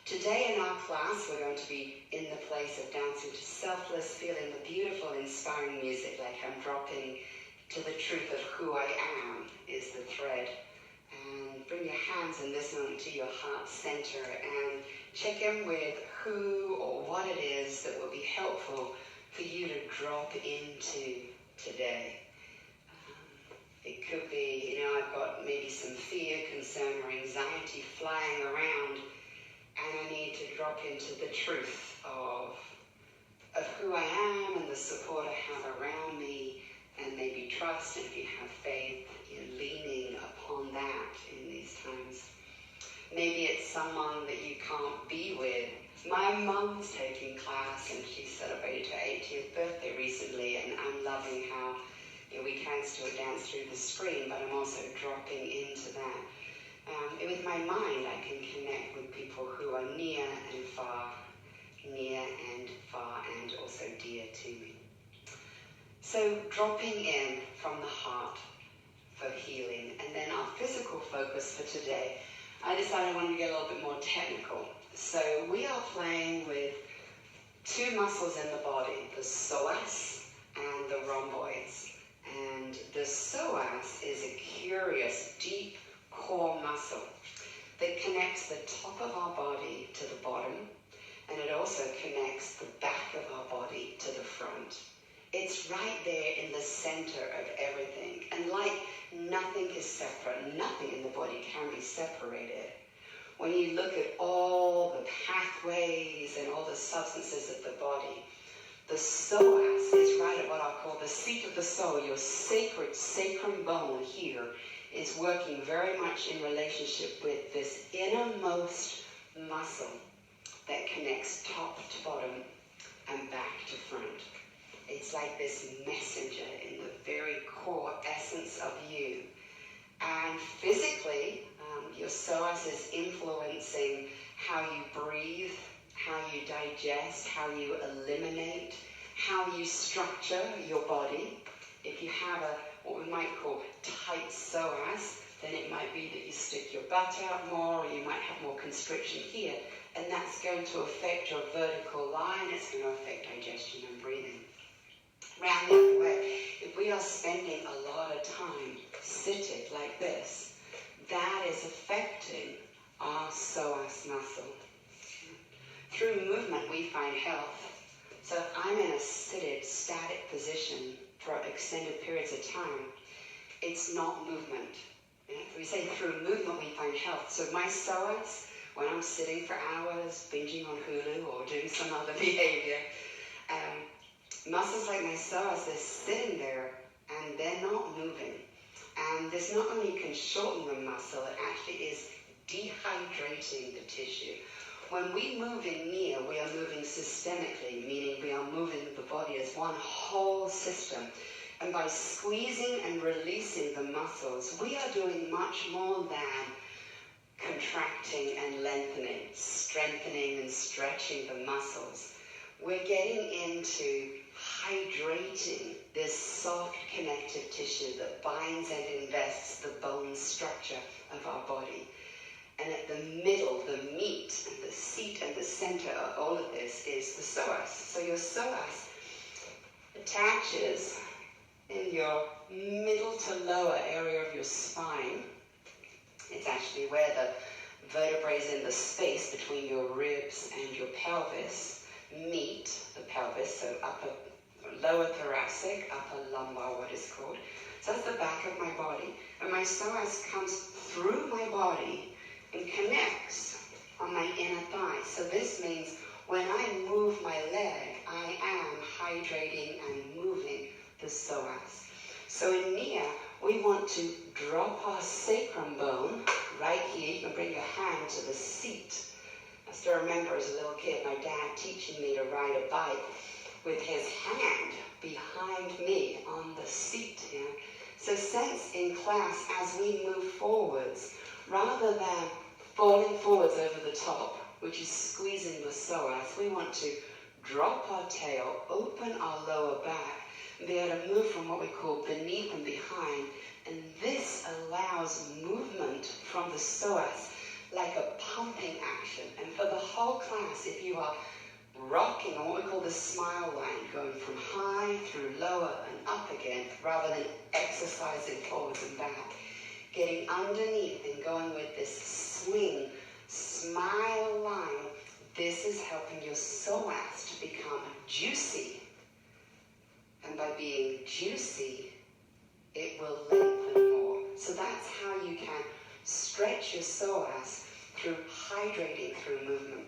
Today in our class, we're going to be in the place of dancing to Selfless, feeling the beautiful, inspiring music, like I'm dropping to the truth of who I am is the thread. And bring your hands in this moment to your heart center and check in with who or what it is that will be helpful for you to drop into today. It could be, I've got maybe some fear, concern, or anxiety flying around, and I need to drop into the truth of who I am and the support I have around me, and maybe trust, and if you have faith, you're leaning upon that in these times. Maybe it's someone that you can't be with. My mum's taking class, and she celebrated her 80th birthday recently, and I'm loving how we can still dance through the screen, but I'm also dropping into that. With my mind, I can connect with people who are near and far, and also dear to me. So dropping in from the heart for healing. And then our physical focus for today, I decided I wanted to get a little bit more technical. So we are playing with two muscles in the body, the psoas and the rhomboids. And the psoas is a curious, deep core muscle that connects the top of our body to the bottom, and it also connects the back of our body to the front. It's right there in the center of everything, and like nothing is separate, nothing in the body can be separated. When you look at all the pathways and all the substances of the body, the psoas is right at what I call the seat of the soul. Your sacred sacrum bone here is working very much in relationship with this innermost muscle that connects top to bottom and back to front. It's like this messenger in the very core essence of you. And physically, your psoas is influencing how you breathe, how you digest, how you eliminate, how you structure your body. If you have what we might call tight psoas, then it might be that you stick your butt out more, or you might have more constriction here, and that's going to affect your vertical line. It's going to affect digestion and breathing. Round the other way, if we are spending a lot of time sitting like this, that is affecting our psoas muscle. Through movement, we find health. So if I'm in a seated, static position for extended periods of time, it's not movement. If we say through movement, we find health. So my psoas, when I'm sitting for hours, binging on Hulu or doing some other behavior, muscles like my psoas, they're sitting there and they're not moving. And this not only can shorten the muscle, it actually is dehydrating the tissue. When we move in Nia, we are moving systemically, meaning we are moving the body as one whole system. And by squeezing and releasing the muscles, we are doing much more than contracting and lengthening, strengthening and stretching the muscles. We're getting into hydrating this soft connective tissue that binds and invests the bone structure of our body. And at the middle, the meat and the seat and the center of all of this is the psoas. So your psoas attaches in your middle to lower area of your spine. It's actually where the vertebrae in the space between your ribs and your pelvis meet the pelvis, so lower thoracic, upper lumbar, what is called. So that's the back of my body. And my psoas comes through my body and connects on my inner thigh. So this means when I move my leg, I am hydrating and moving the psoas. So in Nia, we want to drop our sacrum bone right here. You can bring your hand to the seat. I still remember as a little kid, my dad teaching me to ride a bike with his hand behind me on the seat here. So sense in class as we move forwards, rather than falling forwards over the top, which is squeezing the psoas, we want to drop our tail, open our lower back, and be able to move from what we call beneath and behind. And this allows movement from the psoas like a pumping action. And for the whole class, if you are rocking on what we call the smile line, going from high through lower and up again, rather than exercising forwards and back, getting underneath and going with this swing, smile line, this is helping your psoas to become juicy. And by being juicy, it will lengthen more. So that's how you can stretch your psoas through hydrating through movement.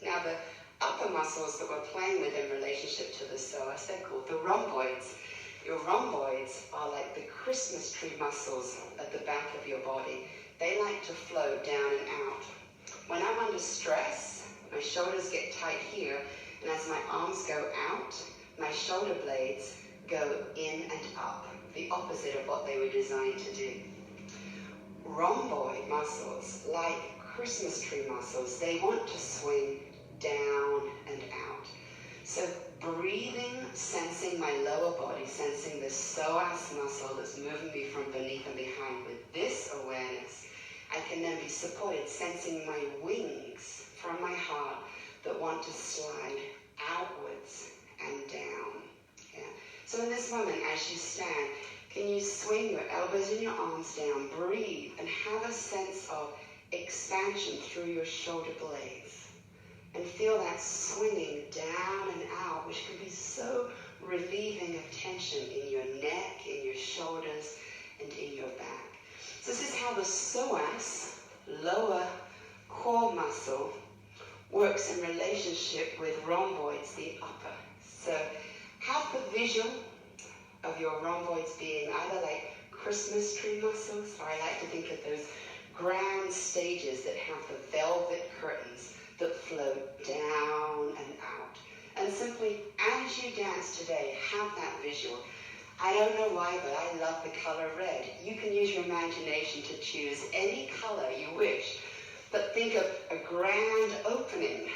Now the upper muscles that we're playing with in relationship to the psoas, they're called the rhomboids. Your rhomboids are like the Christmas tree muscles at the back of your body. They like to flow down and out. When I'm under stress, my shoulders get tight here, and as my arms go out, my shoulder blades go in and up, the opposite of what they were designed to do. Rhomboid muscles, like Christmas tree muscles, they want to swing down and out. So breathing, sensing my lower body, sensing the psoas muscle that's moving me from beneath and behind with this awareness, I can then be supported, sensing my wings from my heart that want to slide outwards and down. Yeah. So in this moment, as you stand, can you swing your elbows and your arms down, breathe, and have a sense of expansion through your shoulder blades. And feel that swinging down and out, which can be so relieving of tension in your neck, in your shoulders, and in your back. So this is how the psoas, lower core muscle, works in relationship with rhomboids, the upper. So have the visual of your rhomboids being either like Christmas tree muscles, or I like to think of those grand stages that have the velvet curtains that flow down and out. And simply, as you dance today, have that visual. I don't know why, but I love the color red. You can use your imagination to choose any color you wish, but think of a grand opening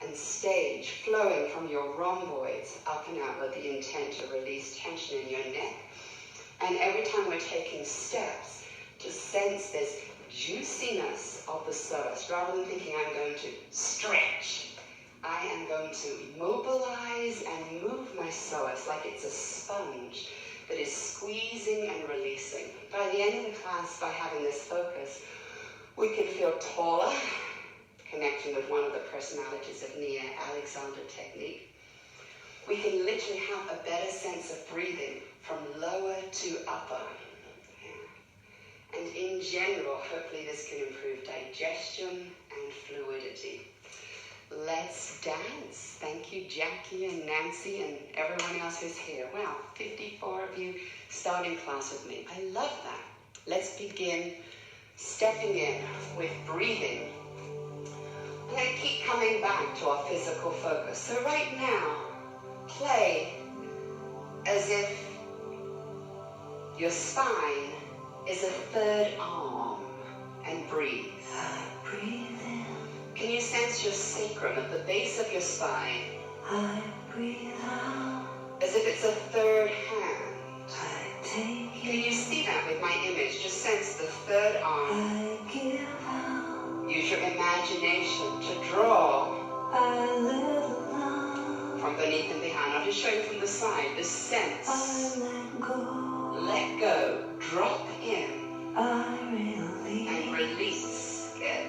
and stage flowing from your rhomboids up and out with the intent to release tension in your neck. And every time we're taking steps, to sense this juiciness of the psoas, rather than thinking I'm going to stretch, I am going to mobilize and move my psoas like it's a sponge that is squeezing and releasing. By the end of the class, by having this focus, we can feel taller, connecting with one of the personalities of Nia Alexander technique. We can literally have a better sense of breathing from lower to upper. And in general, hopefully this can improve digestion and fluidity. Let's dance. Thank you, Jackie and Nancy and everyone else who's here. Wow, 54 of you starting class with me. I love that. Let's begin stepping in with breathing. I'm going to keep coming back to our physical focus. So right now, play as if your spine is a third arm, and breathe. I breathe in. Can you sense your sacrum at the base of your spine? I breathe out. As if it's a third hand. I take Can you in. see that with my image? Just sense the third arm. I give out. Use your imagination to draw I live alone. from beneath and behind. I'll just show you from the side. This sense. I let go. Let go. Drop in. I release. And release. Good.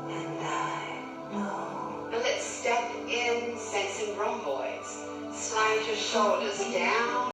And I know. Now let's step in, sensing rhomboids. Slide your shoulders down.